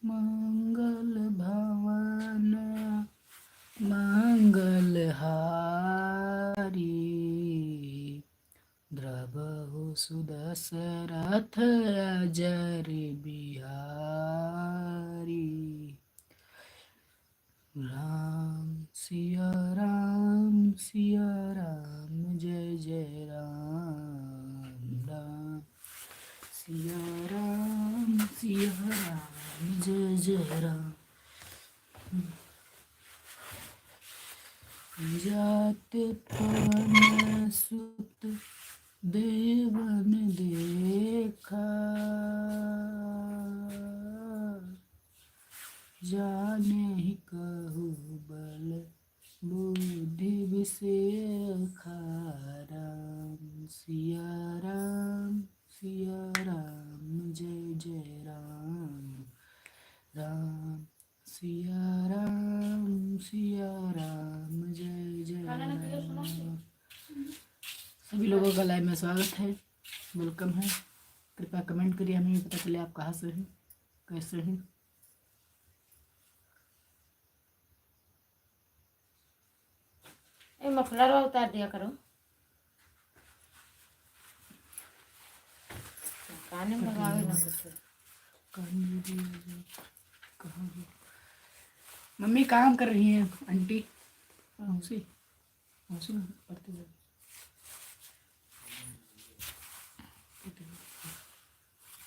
मंगल भवन मंगलहारी द्रवहु सुदशरथ अजर बिहारी। राम सिया राम जय जय राम। राम सिया राम जय जय राम। जात पवन सुत देवन देखा, जाने ही कहु बल बुद्धि विषेखा। राम सिया राम जय जय राम। राम सिया राम जय जय राम। सभी लोगों का लाइव में स्वागत है, वेलकम है। कृपया कमेंट करिए, हमें भी पता चले आप कहाँ से हैं, कैसे हैं। मफलर उतार दिया करो, कान में लगावे ना कुछ। मम्मी काम कर रही हैं, आंटी मौसी मौसी पढ़ते हैं।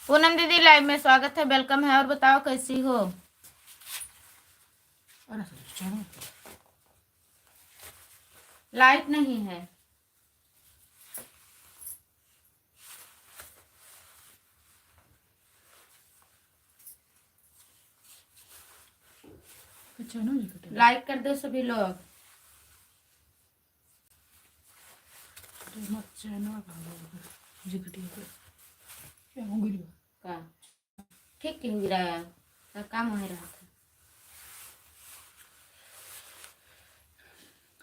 पूनम दीदी लाइव में स्वागत है, वेलकम है। और बताओ कैसी हो? लाइट नहीं है। लाइक कर दो सभी लोग। का ठीक क्यों गिराया? काम हो रहा था।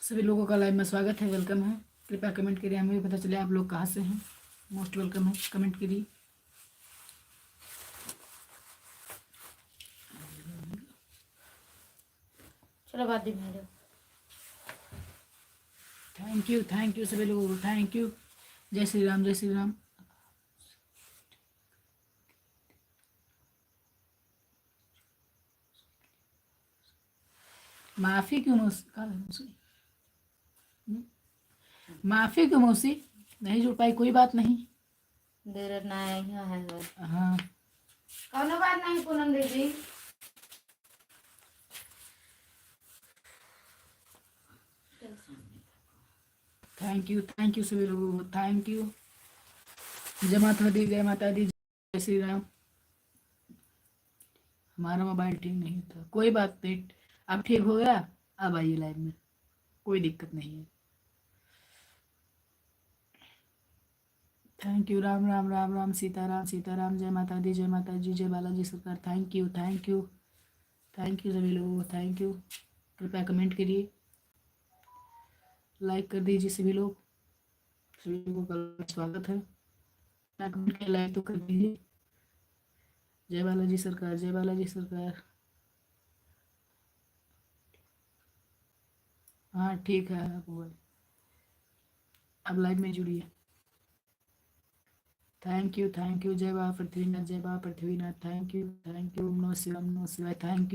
सभी लोगों का लाइव में स्वागत है, वेलकम है। कृपया कमेंट करिए, हमें भी पता चले आप लोग कहाँ से हैं। मोस्ट वेलकम है, कमेंट करिए। चलो बात दी मेरे। थैंक यू सभी लोगों को, थैंक यू। जय श्री राम जय श्री राम। माफी क्यों मौसी, माफी क्यों मौसी, नहीं जुड़ पाई, कोई बात नहीं। देर ना है। हाँ कौनो बात नहीं पूनम दीदी। थैंक यू सभी लोगों को, थैंक यू। जय माता दी, जय माता दी, जय श्री राम। हमारा मोबाइल ठीक नहीं था, कोई बात नहीं, अब ठीक हो गया। अब आइए लाइव में, कोई दिक्कत नहीं है। Thank you. राम राम राम राम, सीताराम सीताराम। जय माता दी, जय माता जी, जय बालाजी सरकार। थैंक यू सभी लोगों को, थैंक यू। कृपया कमेंट करिए, लाइक कर दीजिए सभी लोग। सभी लोगों का स्वागत है। कमेंट किया, लाइक तो कर दीजिए। जय बालाजी सरकार, जय बालाजी सरकार। हाँ ठीक है, अब लाइव में जुड़िए। थैंक यू जय बाबा पृथ्वीनाथ, जय बाबा पृथ्वीनाथ। थैंक यू नमः शिवाय। थैंक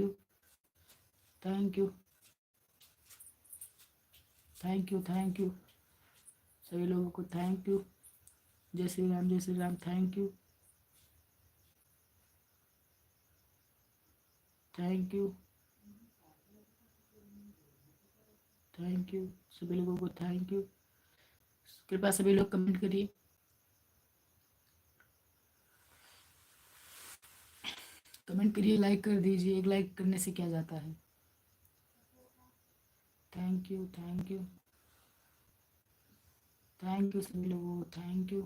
यू सभी लोगों को, थैंक यू। जय श्री राम। थैंक यू सभी लोगों को, थैंक यू। कृपया सभी लोग कमेंट करिए, लाइक कर दीजिए। एक लाइक करने से क्या जाता है। थैंक यू सभी लोगों को, थैंक यू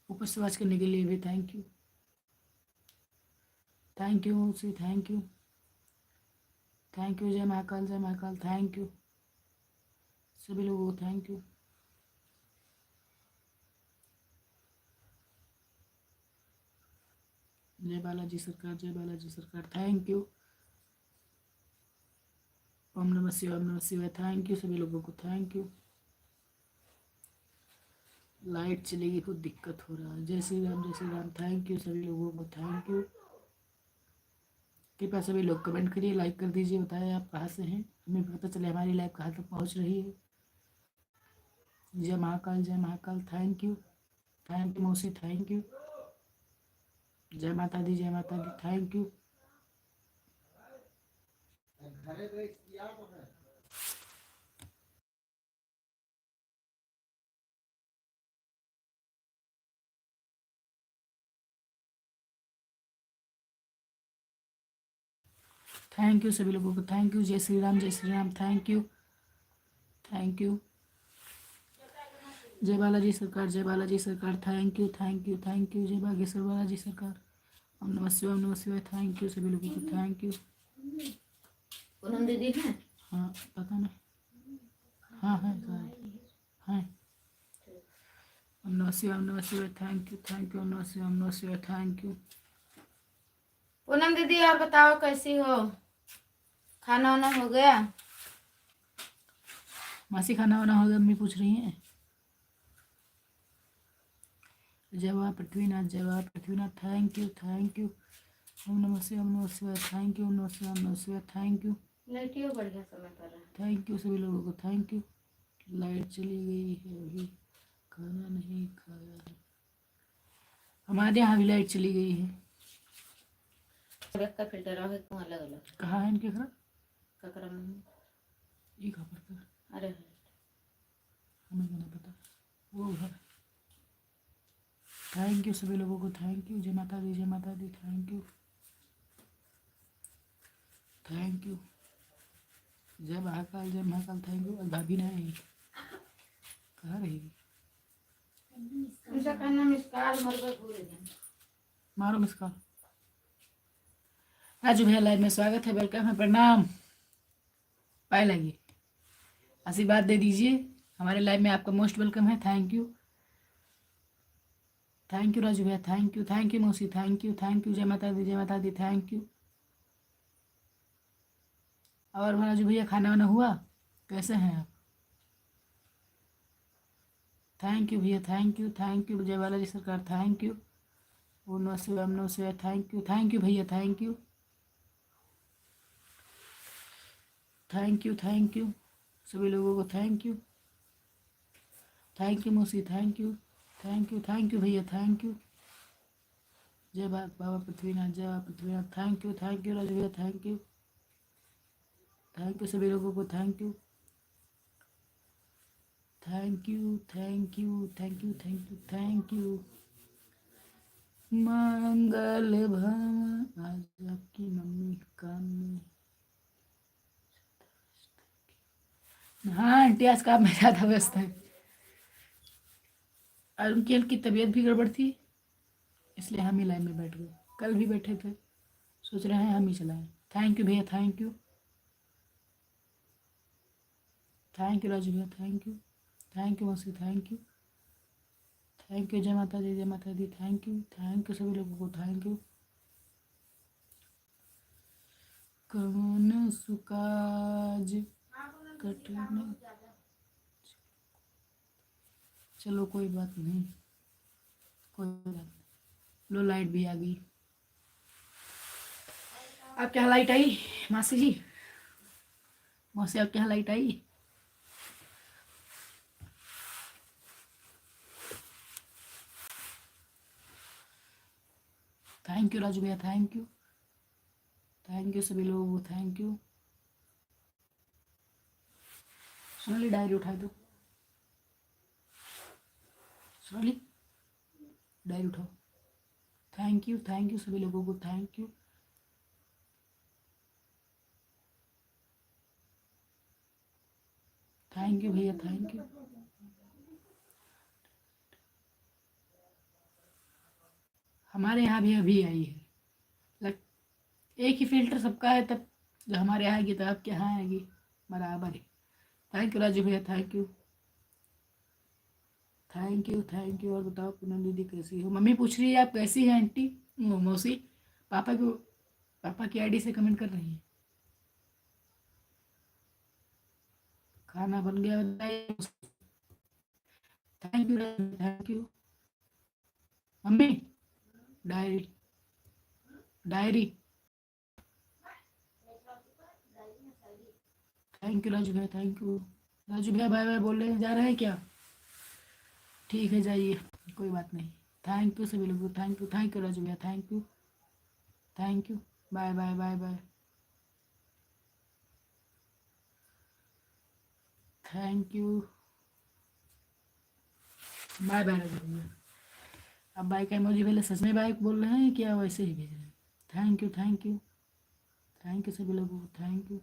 ऊपर से वॉच करने के लिए भी थैंक यू उसी, थैंक यू जय महाकाल। थैंक यू सभी लोगों को, थैंक यू। जय बालाजी सरकार, जय बालाजी सरकार, थैंक यू। ओम नमः शिवाय, ओम नमः शिवाय, थैंक यू सभी लोगों को, थैंक यू। लाइट चलेगी, कुछ दिक्कत हो रहा है। जय श्री राम, जय श्री राम, थैंक यू सभी लोगों को, थैंक यू। कृपया सभी लोग कमेंट करिए, लाइक कर दीजिए, बताएं आप कहाँ से हैं, हमें पता चले हमारी लाइव कहाँ तक पहुँच रही है। जय महाकाल, जय महाकाल, थैंक यू मौसी, थैंक यू। जय माता दी, जय माता दी, थैंक यू। थैंक यू सभी लोगों को, थैंक यू। जय श्री राम, जय Shri Ram, thank you, thank you. जय बालाजी सरकार, जय बालाजी सरकार, thank you, thank you, thank you. जय बागेश्वर बालाजी सरकार, ओम नमः शिवाय, ओम नमः शिवाय, थैंक यू सभी लोगों को, थैंक यू। पूनम दीदी है? हाँ पता नहीं, हाँ है शायद, है। ओम नमः शिवाय, ओम नमः शिवाय, थैंक यू, थैंक यू। ओम नमः शिवाय, ओम नमः शिवाय, थैंक यू। पूनम दीदी और बताओ कैसी हो? खाना वाना हो गया? मासी खाना वाना हो गया, मम्मी पूछ रही हैं। जय बाबा पृथ्वीनाथ, जय बाबा Prithvinath, thank you, thank you. ओम नमः शिवाय, ओम नमः शिवाय, थैंक यू। ओम नमः शिवाय, ओम नमः शिवाय, थैंक यू। लाइटियो बढ़िया समय पर है। थैंक यू सभी लोगों को, थैंक यू। लाइट चली गई है, अभी खाना नहीं खाया है। हमारे यहाँ भी लाइट चली गई है। का फिल्टर है क्यों अलग अलग? कहाँ है इनके घर? ककरा में? ये खबर कर, अरे हमें क्या नहीं पता, वो घर। थैंक यू सभी लोगों को, थैंक यू। जय माता दी, जय माता दी, थैंक यू, थैंक यू। जय महाकाल, जय महाकाल, थैंक यू। भाभी नहीं कहाँ रहेगी? उनका कहना मिसकाल मरबा भूल गए। मारो मिस कॉल। राजू भैया लाइव में स्वागत है, वेलकम है, प्रणाम। पाए लगी, आशीर्वाद दे दीजिए, हमारे लाइव में आपका मोस्ट वेलकम है, thank you, thank you Raju भैया, थैंक यू मौसी, थैंक यू, थैंक यू। जय माता दी, जय माता दी, थैंक यू। और राजू भैया खाना वाना हुआ? कैसे हैं आप? थैंक यू भैया, थैंक यू, थैंक यू। जय बालाजी सरकार, थैंक यू। ओम नमः शिवाय, ओम नमः शिवाय, थैंक यू भैया, थैंक यू, थैंक यू सभी लोगों को, थैंक यू मौसी, थैंक यू भैया, थैंक यू। जय बाबा पृथ्वीनाथ, जय बाबा पृथ्वीनाथ, थैंक यू राजू भैया, थैंक यू सभी लोगों को, thank you, thank you, thank you, thank you, thank you, thank you. मंगल भवन, आज आपकी मम्मी काम में। हाँ आंटी आज काम में ज़्यादा व्यस्त है, और उनकी हल्की तबीयत भी गड़बड़ थी, इसलिए हम ही लाइन में बैठ गए। कल भी बैठे थे, सोच रहे हैं हम ही चलाएं। थैंक यू भैया, थैंक यू राजू भैया, थैंक यू मौसी, थैंक यू। जय माता दी, जय माता दी, थैंक यू सभी लोगों को, थैंक यू। कौन सुकाज कठिन, चलो कोई बात नहीं, कोई बात नहीं। लो लाइट भी आ गई। आपके यहाँ लाइट आई मासी जी? मौसी आपके यहाँ light I? Thank you Raju भैया, थैंक यू सभी लोगों को, थैंक यू। सोनाली डायरी उठा दो, सोनाली डायरी उठाओ। थैंक यू सभी लोगों को, थैंक यू भैया, थैंक यू। हमारे यहाँ भी अभी आई है, लग एक ही फिल्टर सबका है, तब जो हमारे यहाँ आएगी तो आपके यहाँ आएगी, बराबर है। थैंक यू राजू भैया, थैंक यू। और बताओ पूनम दीदी कैसी हो? मम्मी पूछ रही है आप कैसी हैं आंटी, मौसी? पापा की आईडी से कमेंट कर रही हैं। खाना बन गया, बताइए। Thank you, thank you. Mummy, diary diary. Thank you Raju भैया, थैंक यू। राजू भैया बाय बाय बोल रहे हैं, जा रहे हैं क्या? ठीक है, जाइए, कोई बात नहीं। थैंक यू सभी लोगों को, थैंक यू राजू भैया, thank you, thank you. Bye bye bye bye. Thank you, bye bye Raju भैया। अब बाय का इमोजी पहले सच में बाय बोल रहे हैं क्या वैसे ही भेज रहे हैं? Thank you, thank you, thank you सभी लोगों को, थैंक यू।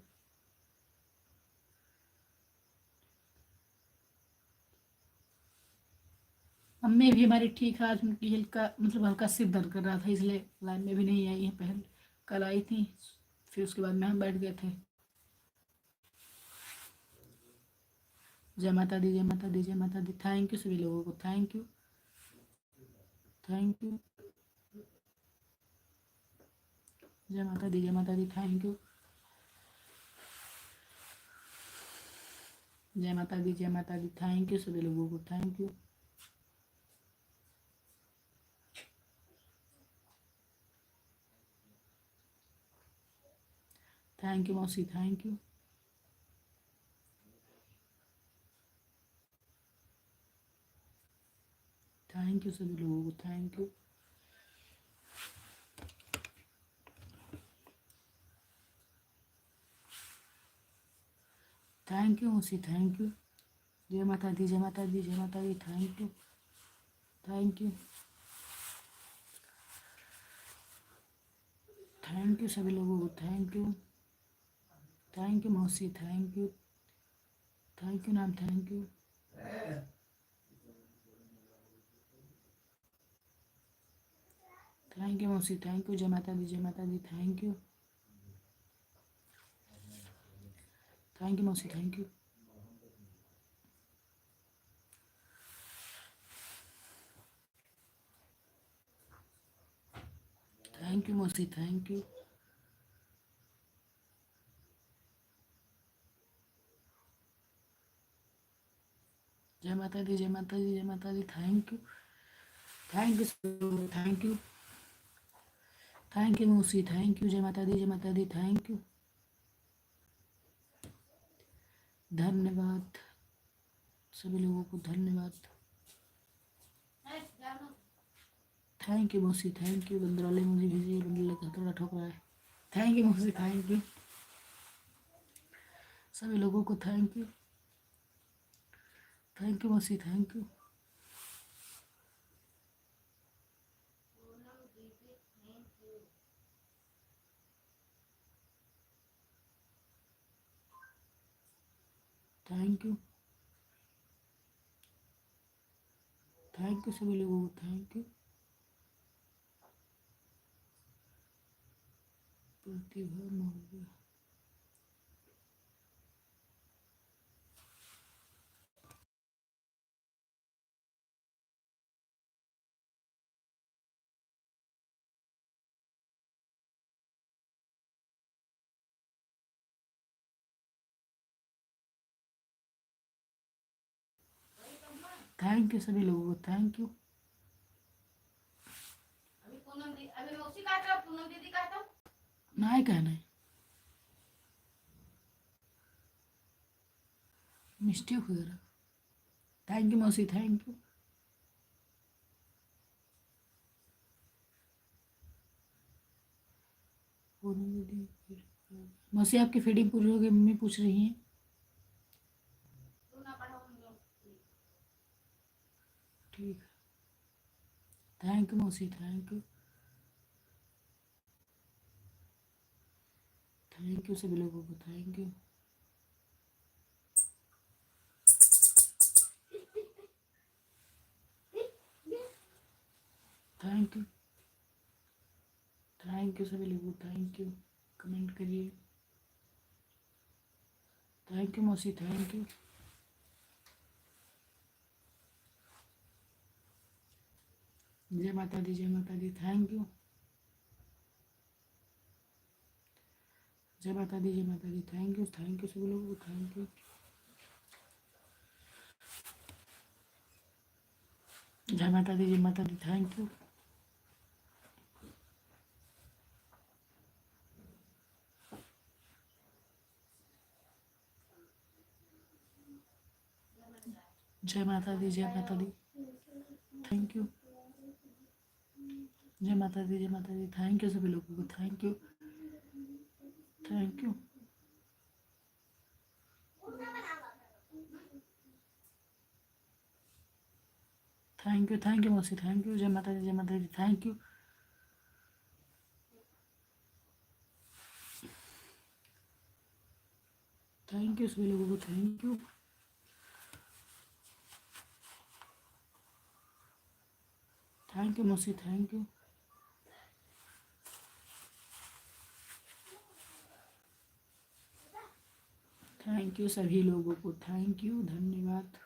मम्मी भी हमारी ठीक है, आज उनकी हल्का मतलब हल्का सिर दर्द कर रहा था, इसलिए लाइन में भी नहीं आई है। पहले कल आई थी, फिर उसके बाद में हम बैठ गए थे। जय माता दी, जय माता दी, जय माता दी। थैंक यू सभी लोगों को, थैंक यू, थैंक यू। जय माता दी, जय माता दी, थैंक यू। जय माता दी, जय माता दी, थैंक यू सभी लोगों को, थैंक यू। थैंक यू मौसी, थैंक यू। थैंक यू सभी लोगों को, थैंक यू। थैंक यू मौसी, थैंक यू। जय माता दी, जय माता दी, जय माता दी, thank you, thank you, thank you सभी लोगों को, थैंक यू, थैंक यू मौसी, थैंक यू, थैंक यू नाम, थैंक यू। थैंक यू मौसी, थैंक यू। जय माता दी, जय माता दी, थैंक यू, थैंक यू मौसी, थैंक यू। थैंक यू मौसी, थैंक यू। जय माता दी, जय माता दी, जय माता दी, thank you, thank you, thank you, thank you मौसी, थैंक यू। जय माता दी, जय माता दी, थैंक यू, धन्यवाद सभी लोगों को, धन्यवाद। थैंक यू मौसी, थैंक यू। बंदर वाले मुझे भेजिए, बंदर का थोड़ा ठोक रहा है। थैंक यू मौसी, थैंक यू सभी लोगों को, थैंक यू, थैंक यू मौसी, thank you. Thank you, thank you सभी लोगों को, thank you. Pratibha Maurya, thank you सभी लोगों को, थैंक यू। अभी मौसी का था, पूनम दीदी का था। नहीं कहना है, मिस्टेक हो रहा। थैंक यू मौसी, थैंक यू। मौसी आपकी फीडिंग पूरी हो गई, मम्मी पूछ रही हैं। ठीक है, थैंक यू मौसी, थैंक यू, थैंक यू सभी लोगों को, thank you, thank you, thank you सभी लोगों को, थैंक यू। कमेंट करिए। थैंक यू मौसी, थैंक यू। जय माता दी, जय माता दी, थैंक यू। जय माता दी, जय माता दी। थैंक यू सभी लोगों को, थैंक यू। जय माता दी, जय माता दी। Thank you. जय माता दी, जय माता दी। Thank you. जय माता दी, जय माता दी। थैंक यू सभी लोगों को, thank you, thank you. Thank you मौसी, थैंक यू। जय माता दी, जय माता दी। Thank you. थैंक यू सभी लोगों को, थैंक यू। थैंक यू मौसी, थैंक यू। थैंक यू सभी लोगों को, थैंक यू, धन्यवाद।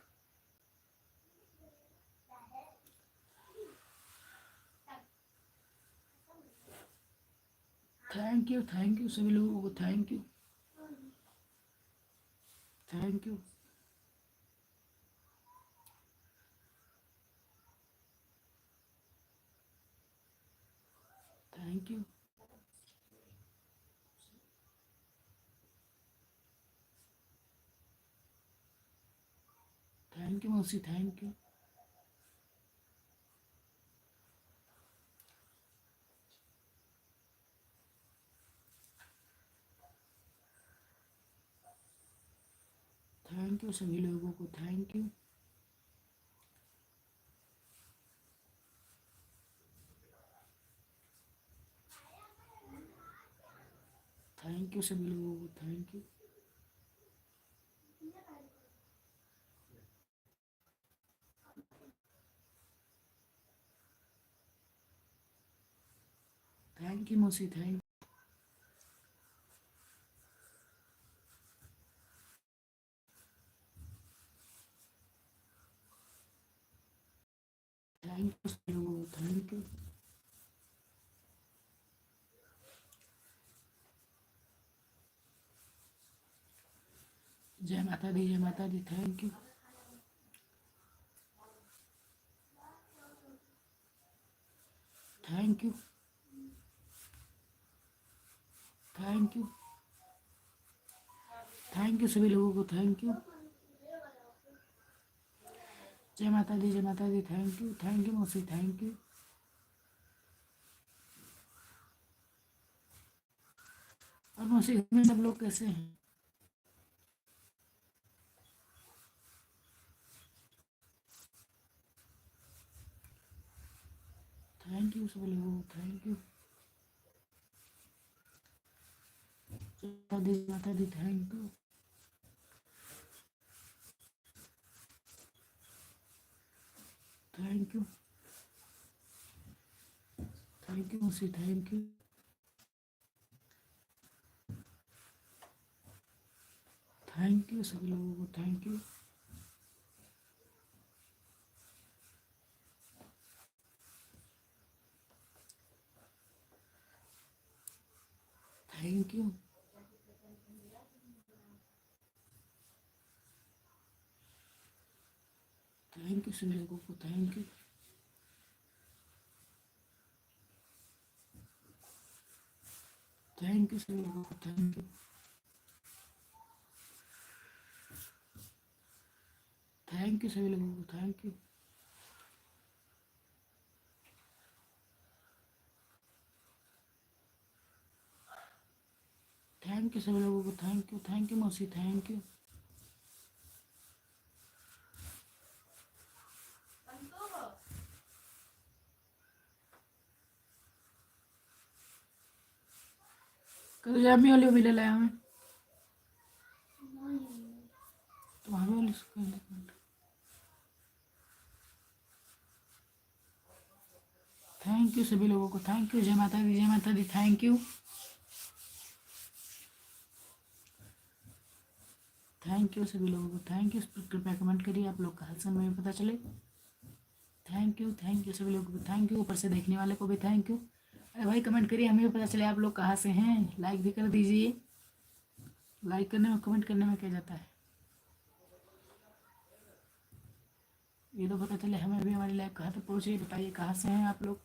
थैंक यू सभी लोगों को, thank you, thank you. Thank you. Thank you मौसी, थैंक यू। थैंक यू सभी लोगों को, थैंक यू। थैंक यू सभी लोगों को, थैंक यू। थैंक यू मौसी, थैंक थैंक यू सभी लोगों को, थैंक यू। जय माता दी, जय माता दी। Thank you. Thank you. Thank you. Thank you सभी लोगों को, थैंक यू। जय माता दी, जय माता दी। थैंक यू मौसी, थैंक यू। और मौसी घर में सब लोग कैसे हैं? थैंक यू सभी लोगों को, थैंक यू। जय माता दी, thank you. Thank you. Thank you मौसी, थैंक यू। थैंक यू सभी लोगों को, thank you. Thank you. Thank you सभी लोगों को, थैंक यू। थैंक यू सभी लोगों को, थैंक यू। थैंक यू सभी लोगों को, थैंक यू। थैंक यू सभी लोगों को, थैंक यू मौसी, थैंक यू। कल जामी वाली भी ले लाया हमें, तो हमें वाली थैंक यू सभी लोगों को, थैंक यू। जय माता दी, जय माता दी। Thank you. थैंक यू सभी लोगों को, थैंक यू। कृपया कमेंट करिए, आप लोग का हाल समय में पता चले। थैंक यू सभी लोगों को, थैंक यू। ऊपर से देखने वाले को भी थैंक यू। अरे भाई कमेंट करिए, हमें भी पता चले आप लोग कहाँ से हैं। लाइक भी कर दीजिए। लाइक करने में कमेंट करने में क्या जाता है, ये तो पता चले हमें भी हमारी लाइफ कहाँ तक पहुँच रही है। बताइए कहाँ से हैं आप लोग।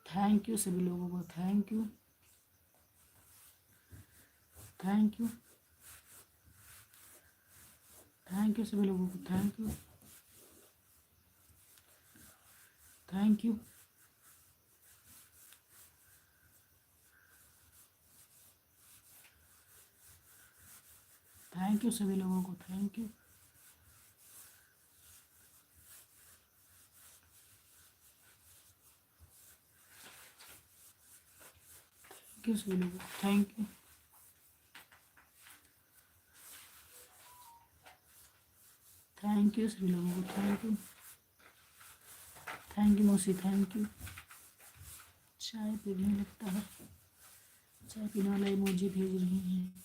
थैंक यू सभी लोगों को, thank you thank you thank you सभी लोगों को, thank you thank you thank you सभी लोगों को, थैंक यू थैंक यू सभी लोगों को, थैंक यू थैंक यू सभी लोगों को, थैंक यू मौसी, थैंक यू। चाय पीने लगता है, चाय पीने वाला इमोजी भेज रही हैं।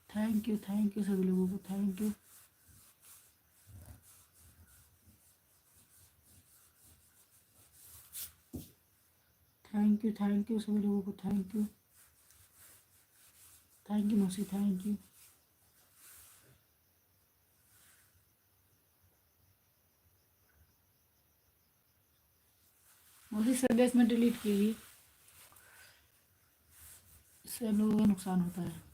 थैंक यू सभी लोगों को, थैंक यू थैंक यू सभी लोगों को, थैंक यू मौसी, थैंक यू। मौसी संदेश में डिलीट कीजिए, इससे हम लोगों का नुकसान होता है।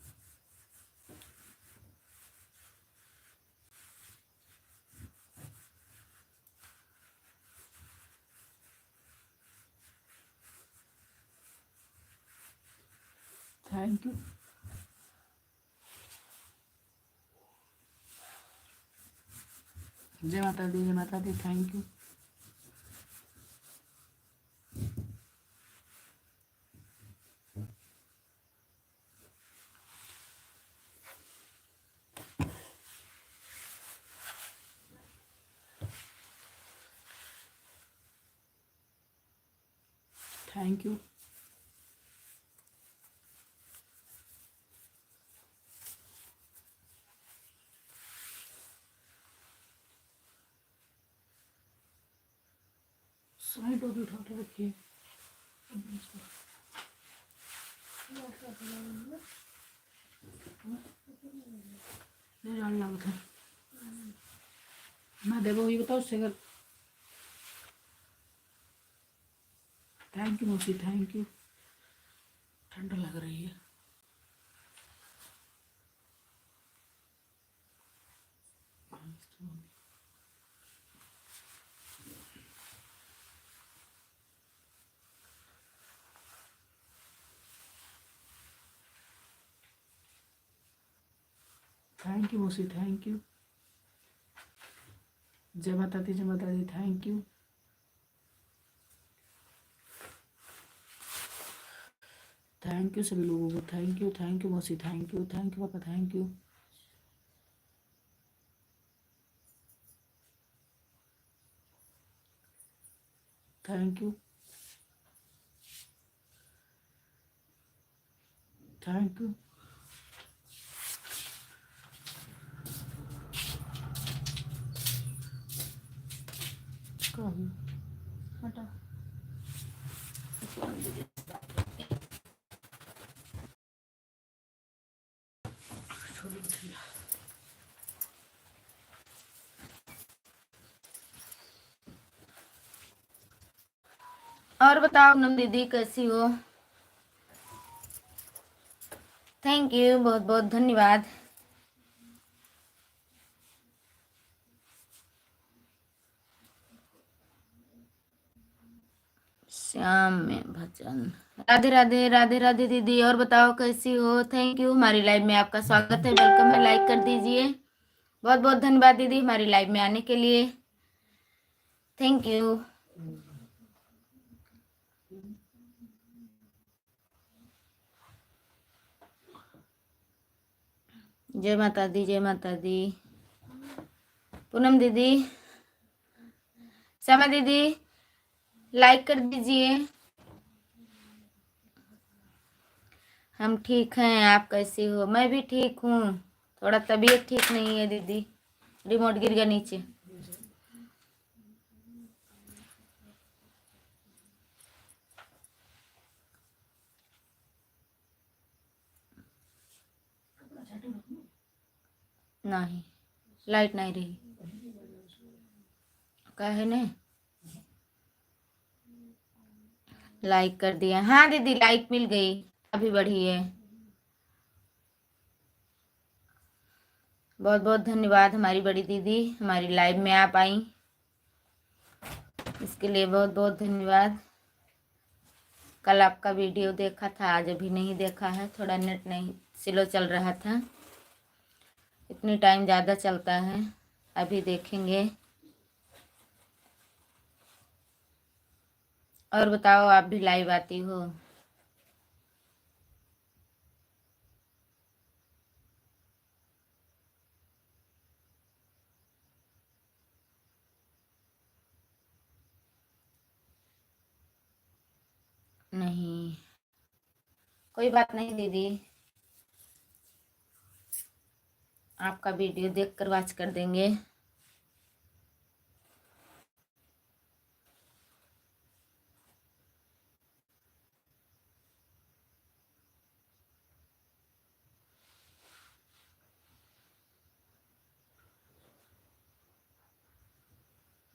थैंक यू जय माता दी, जय माता दी, thank you thank you side टोपी उठा के रखिए। ले जान लगा था मैं देवो ये बताओ उससे। थैंक यू मौसी, थैंक यू। ठंड लग रही है। थैंक यू मौसी, थैंक यू। जय माता दी, जय माता दी, थैंक यू सभी लोगों को, थैंक यू मौसी, थैंक यू पापा, thank you thank you thank you हटा और बताओ पूनम दीदी कैसी हो। थैंक यू, बहुत बहुत धन्यवाद। श्याम में भजन, राधे राधे, राधे राधे दीदी। और बताओ कैसी हो। थैंक यू, हमारी लाइव में आपका स्वागत है, वेलकम है। लाइक कर दीजिए। बहुत बहुत धन्यवाद दीदी हमारी लाइव में आने के लिए, थैंक यू। जय माता दी, जय माता दी। पूनम दीदी, श्यामा दीदी लाइक कर दीजिए। हम ठीक हैं, आप कैसी हो। मैं भी ठीक हूँ, थोड़ा तबीयत ठीक नहीं है दीदी, रिमोट गिर गया नीचे। नहीं, लाइट नहीं रही का है ने लाइक कर दिया। हाँ दीदी लाइक मिल गई, अभी बढ़ी है। बहुत बहुत धन्यवाद हमारी बड़ी दीदी, हमारी लाइव में आप आई, इसके लिए बहुत बहुत धन्यवाद। कल आपका वीडियो देखा था, आज अभी नहीं देखा है, थोड़ा नेट नहीं स्लो चल रहा था, इतनी टाइम ज़्यादा चलता है। अभी देखेंगे। और बताओ, आप भी लाइव आती हो? नहीं, कोई बात नहीं दीदी, आपका वीडियो देखकर वॉच कर देंगे।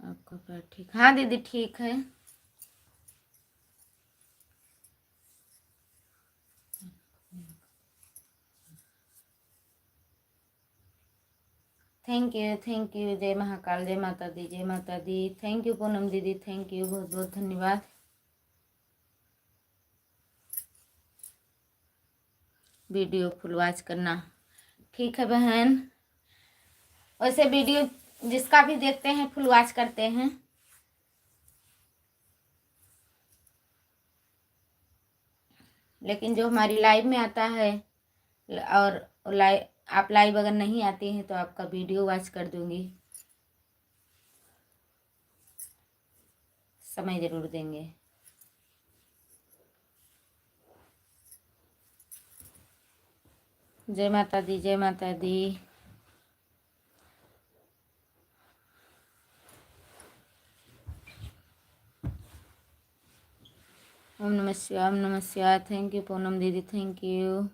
आपका पैर ठीक? हाँ दीदी ठीक है। Thank you. जय महाकाल, जय माता दी, जय माता दी। थैंक यू पूनम दीदी, थैंक यू, बहुत बहुत धन्यवाद। वीडियो फुल वॉच करना, ठीक है बहन। वैसे वीडियो जिसका भी देखते हैं फुल वॉच करते हैं। लेकिन जो हमारी लाइव में आता है, और आप लाइव अगर नहीं आती हैं तो आपका वीडियो वॉच कर दूंगी, समय ज़रूर देंगे। जय माता दी, जय माता दी। ओम नमः शिवाय, ओम नमः शिवाय। थैंक यू पूनम दीदी, थैंक यू।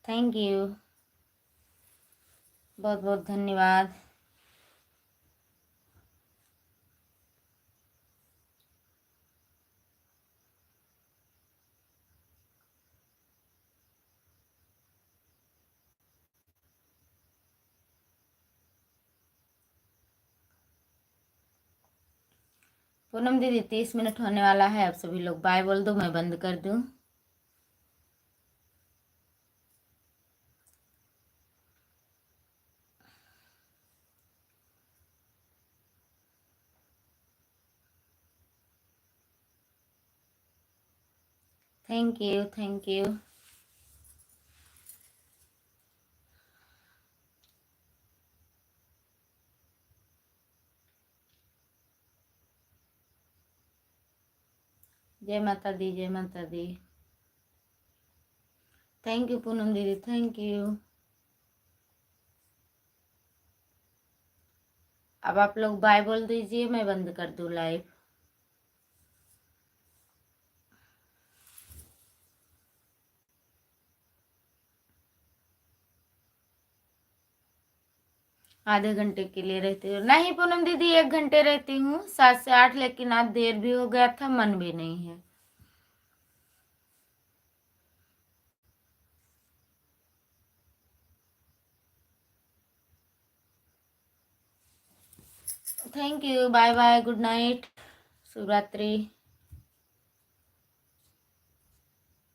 थैंक यू, बहुत बहुत धन्यवाद। पूनम दीदी 30 मिनट होने वाला है, अब सभी लोग बाय बोल दो, मैं बंद कर दूं। Thank you, thank you. जय माता दी, जय माता दी। थैंक यू पूनम दीदी, थैंक यू। अब आप लोग बाय बोल दीजिए, मैं बंद कर दूं लाइव। आधे घंटे के लिए रहती हूँ? नहीं पूनम दीदी, 1 घंटे रहती हूँ, 7 से 8, लेकिन आज देर भी हो गया था, मन भी नहीं है। Thank you, bye bye, good night, शुभ रात्रि।